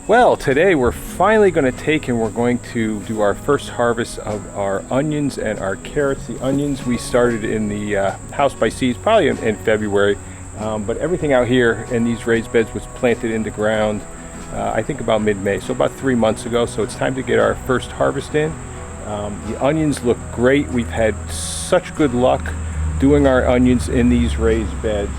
Well, today we're finally going to take and we're going to do our first harvest of our onions and our carrots. The onions we started in the house by seeds probably in February, but everything out here in these raised beds was planted in the ground I think about mid-May, so about 3 months ago. So it's time to get our first harvest in. The onions look great. We've had such good luck doing our onions in these raised beds.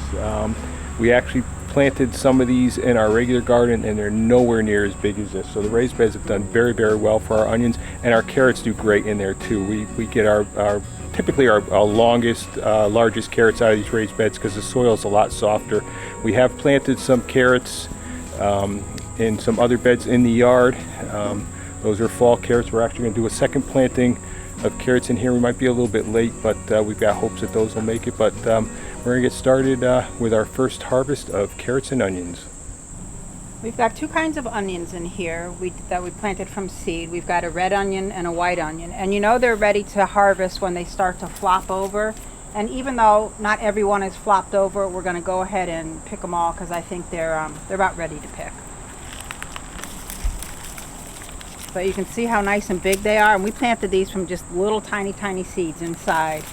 We actually planted some of these in our regular garden and they're nowhere near as big as this. So the raised beds have done very, very well for our onions, and our carrots do great in there too. We get our typically our longest, largest carrots out of these raised beds because the soil is a lot softer. We have planted some carrots in some other beds in the yard. Those are fall carrots. We're actually going to do a second planting of carrots in here. We might be a little bit late, but we've got hopes that those will make it. But we're going to get started with our first harvest of carrots and onions. We've got two kinds of onions in here that we planted from seed. We've got a red onion and a white onion. And you know they're ready to harvest when they start to flop over. And even though not everyone is flopped over, we're going to go ahead and pick them all because I think they're about ready to pick. But you can see how nice and big they are. And we planted these from just little tiny seeds inside.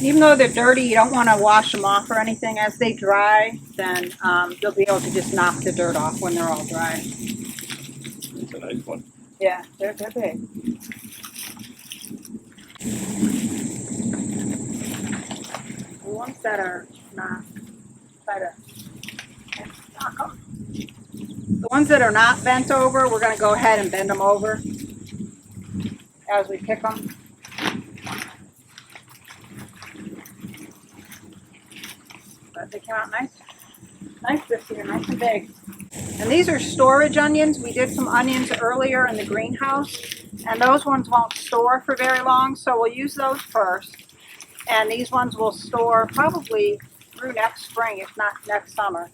Even though they're dirty, you don't want to wash them off or anything. As they dry, then you'll be able to just knock the dirt off when they're all dry. It's a nice one. Yeah, they're big. The ones that are not, the ones that are not bent over, we're going to go ahead and bend them over as we pick them. But they came out nice this year, nice and big. And these are storage onions. We did some onions earlier in the greenhouse, and those ones won't store for very long, so we'll use those first. And these ones will store probably through next spring, if not next summer.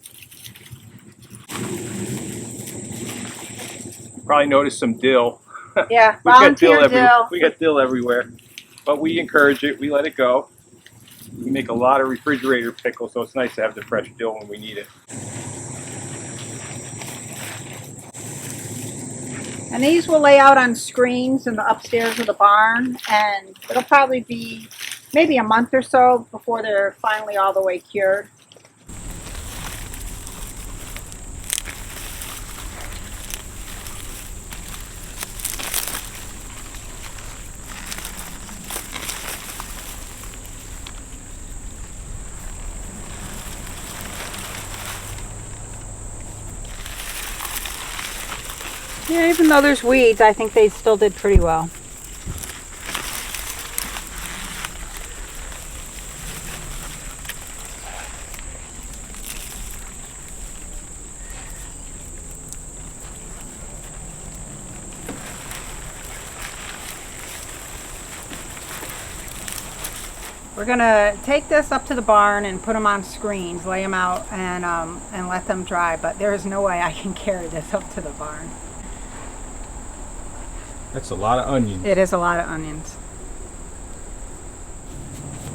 Probably noticed some dill. Yeah, We got volunteer dill. We got dill everywhere, but we encourage it. We let it go. We make a lot of refrigerator pickles, so it's nice to have the fresh dill when we need it. And these will lay out on screens in the upstairs of the barn, and it'll probably be maybe a month or so before they're finally all the way cured. Yeah, even though there's weeds, I think they still did pretty well. We're gonna take this up to the barn and put them on screens, lay them out, and let them dry. But there is no way I can carry this up to the barn. That's a lot of onions. It is a lot of onions.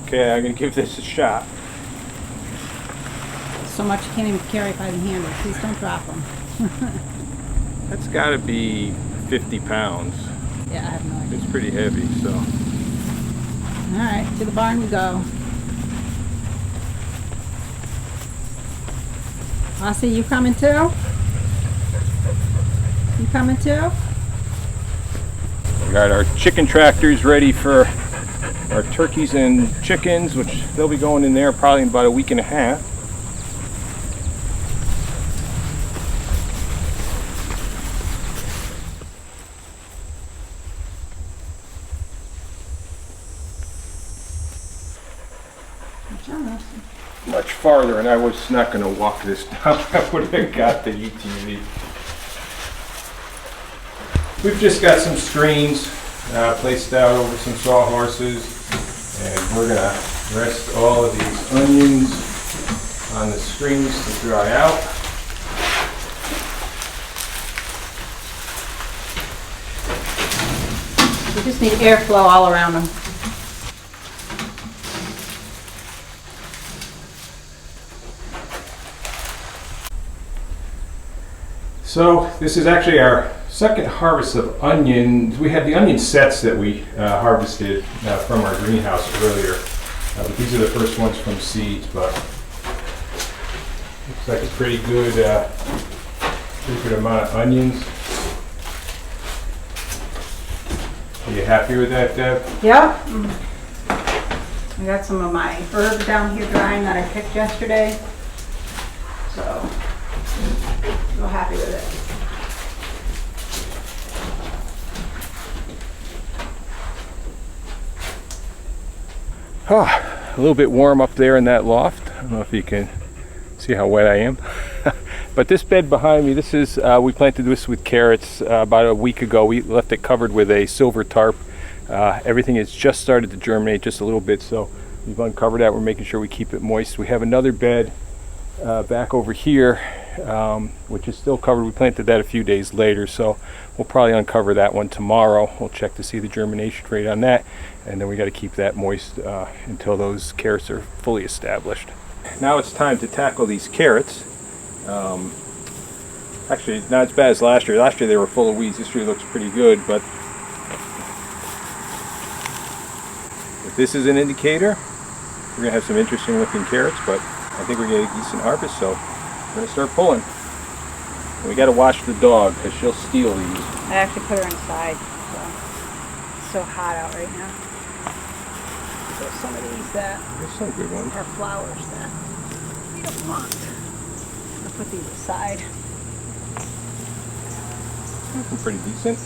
Okay, I'm gonna give this a shot. So much you can't even carry by the handle. Please don't drop them. That's got to be 50 pounds. Yeah, I have no idea. It's pretty heavy, so. All right, to the barn we go. Aussie, you coming too? You coming too? We got our chicken tractors ready for our turkeys and chickens, which they'll be going in there probably in about a week and a half. Much farther, and I was not going to walk this down. I would have got the UTV. We've just got some screens placed out over some sawhorses, and we're going to rest all of these onions on the screens to dry out. We just need airflow all around them. So this is actually our second harvest of onions. We had the onion sets that we harvested from our greenhouse earlier. But these are the first ones from seeds, but looks like a pretty good amount of onions. Are you happy with that, Deb? Yep. I got some of my herbs down here drying that I picked yesterday. So, real happy with it. Oh, a little bit warm up there in that loft. I don't know if you can see how wet I am. But this bed behind me, this is, we planted this with carrots about a week ago. We left it covered with a silver tarp. Everything has just started to germinate just a little bit, so we've uncovered that. We're making sure we keep it moist. We have another bed back over here, which is still covered. We planted that a few days later, so we'll probably uncover that one tomorrow. We'll check to see the germination rate on that, and then we got to keep that moist until those carrots are fully established. Now it's time to tackle these carrots. Actually, not as bad as last year. Last year they were full of weeds. This year looks pretty good, but if this is an indicator, we're going to have some interesting looking carrots, but I think we're getting a decent harvest, so we're going to start pulling. And we got to watch the dog because she'll steal these. I actually put her inside, so it's so hot out right now. There's some of these that There's some good ones. are flowers that we don't want. I'll put these aside. Looking pretty decent.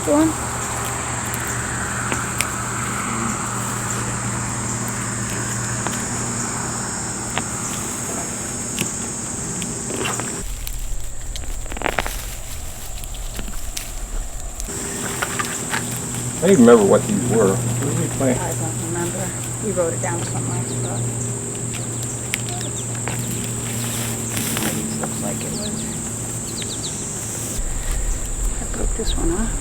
Go on. I don't even remember what these were. What did we plant? I don't remember. We wrote it down somewhere, but this looks like it was. I broke this one off.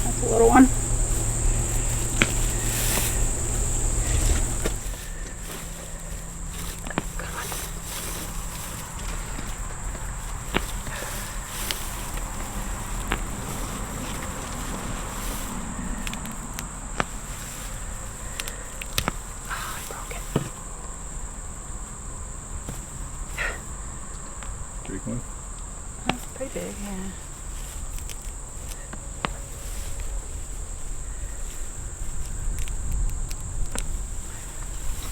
That's a little one. Come on. Oh, I broke it. Big one. That's pretty big, yeah.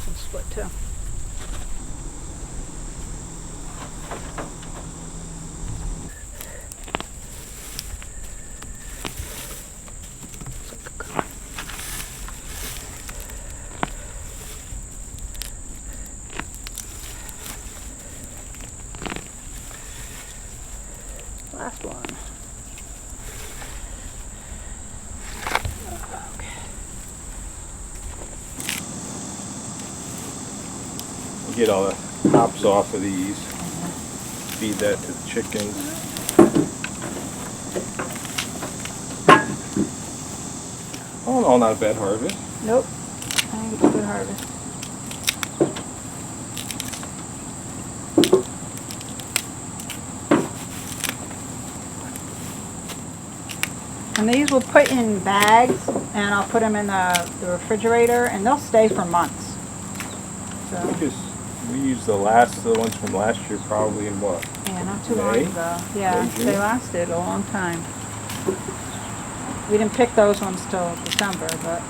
Some split too. Looks like a good one. Last one. Okay. We'll get all the tops off of these. Feed that to the chickens. All in all, not a bad harvest. Nope. I think it's a good harvest. And these we'll put in bags, and I'll put them in the refrigerator, and they'll stay for months. So, We used the ones from last year probably in what? yeah, not too long May? ago. Yeah, May, June? they lasted a long time. We didn't pick those ones till December, but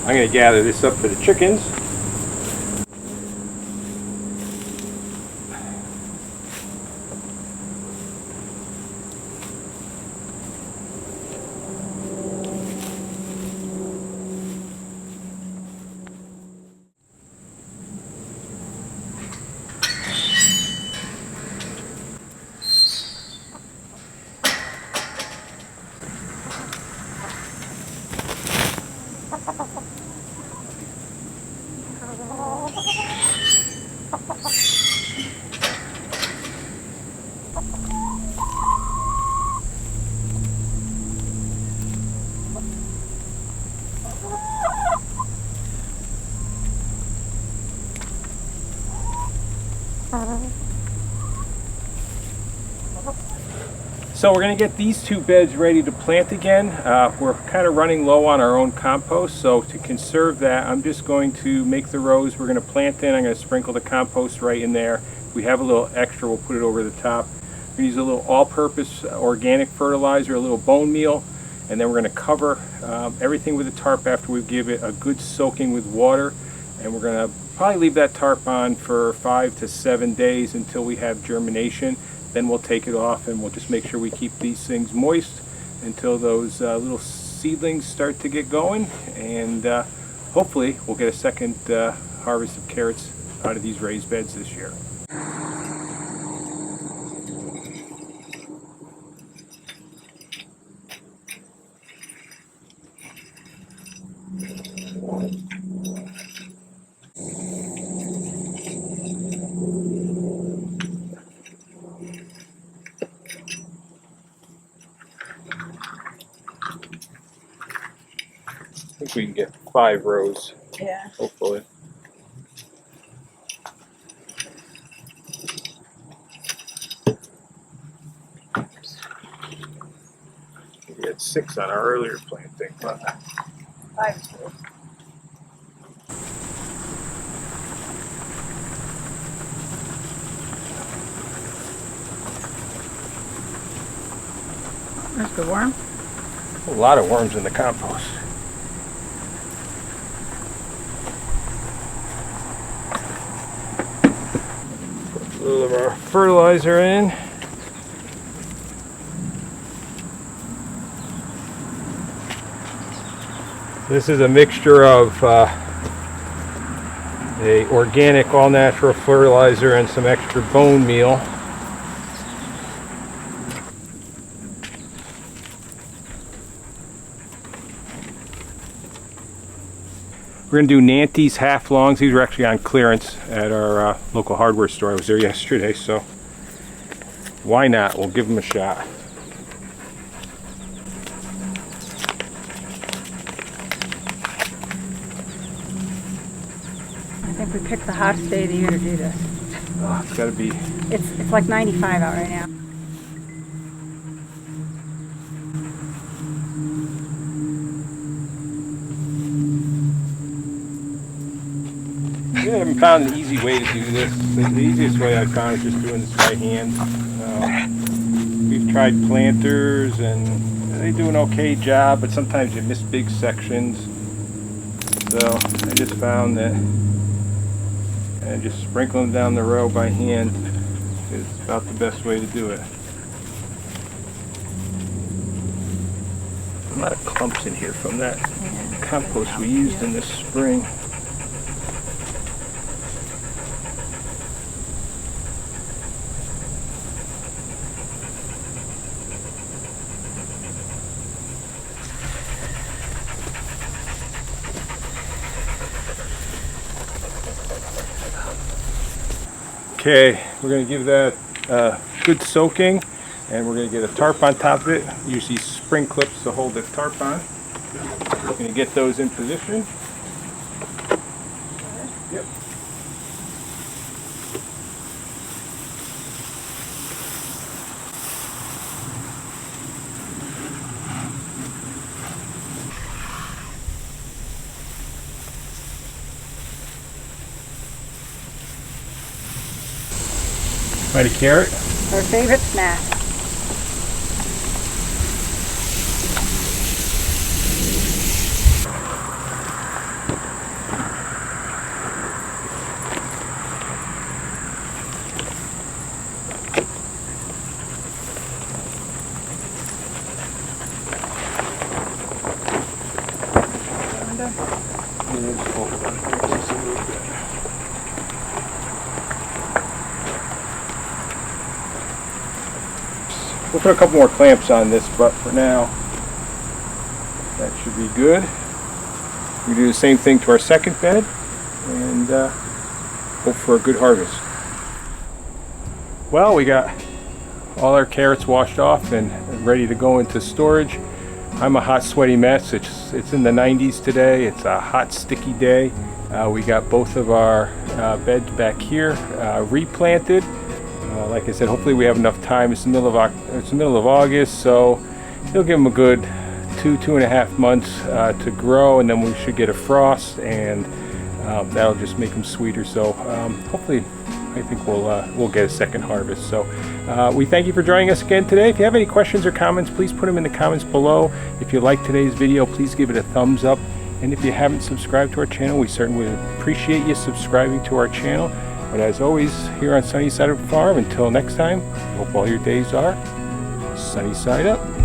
I'm going to gather this up for the chickens. So we're going to get these two beds ready to plant again. We're kind of running low on our own compost, so to conserve that, I'm just going to make the rows we're going to plant in. I'm going to sprinkle the compost right in there. If we have a little extra, we'll put it over the top. We're going to use a little all-purpose organic fertilizer, a little bone meal, and then we're going to cover everything with a tarp after we give it a good soaking with water. And we're going to probably leave that tarp on for 5 to 7 days until we have germination. Then we'll take it off and we'll just make sure we keep these things moist until those little seedlings start to get going, and hopefully we'll get a second harvest of carrots out of these raised beds this year. I think we can get 5 rows. Yeah. Hopefully. We had 6 on our earlier planting, but 5 is good. There's the worm. a lot of worms in the compost. Put a little of our fertilizer in. This is a mixture of a organic all-natural fertilizer and some extra bone meal. We're going to do Nantes half longs. These are actually on clearance at our local hardware store. I was there yesterday, so why not? We'll give them a shot. I think we picked the hottest day of the year to do this. Oh, it's got to be. It's like 95 out right now. I haven't found an easy way to do this. The easiest way I found is just doing this by hand. We've tried planters and they do an okay job, but sometimes you miss big sections. So I just found that just sprinkling down the row by hand is about the best way to do it. A lot of clumps in here from that compost we used in this spring. Okay, we're going to give that good soaking, and we're going to get a tarp on top of it. Use these spring clips to hold the tarp on. We're going to get those in position. Yep. Mighty carrot. Our favorite snack. We'll put a couple more clamps on this, but for now, that should be good. We do the same thing to our second bed, and hope for a good harvest. Well, we got all our carrots washed off and ready to go into storage. I'm a hot, sweaty mess. It's in the 90s today. It's a hot, sticky day. We got both of our beds back here, replanted. Like I said, hopefully we have enough time. It's the middle of August, so it'll give them a good 2.5 months to grow, and then we should get a frost, and that'll just make them sweeter. So hopefully, I think we'll get a second harvest. So we thank you for joining us again today. If you have any questions or comments, please put them in the comments below. If you like today's video, please give it a thumbs up. And if you haven't subscribed to our channel, we certainly would appreciate you subscribing to our channel. But as always, here on Sunny Side of the Farm, until next time, hope all your days are sunny side up.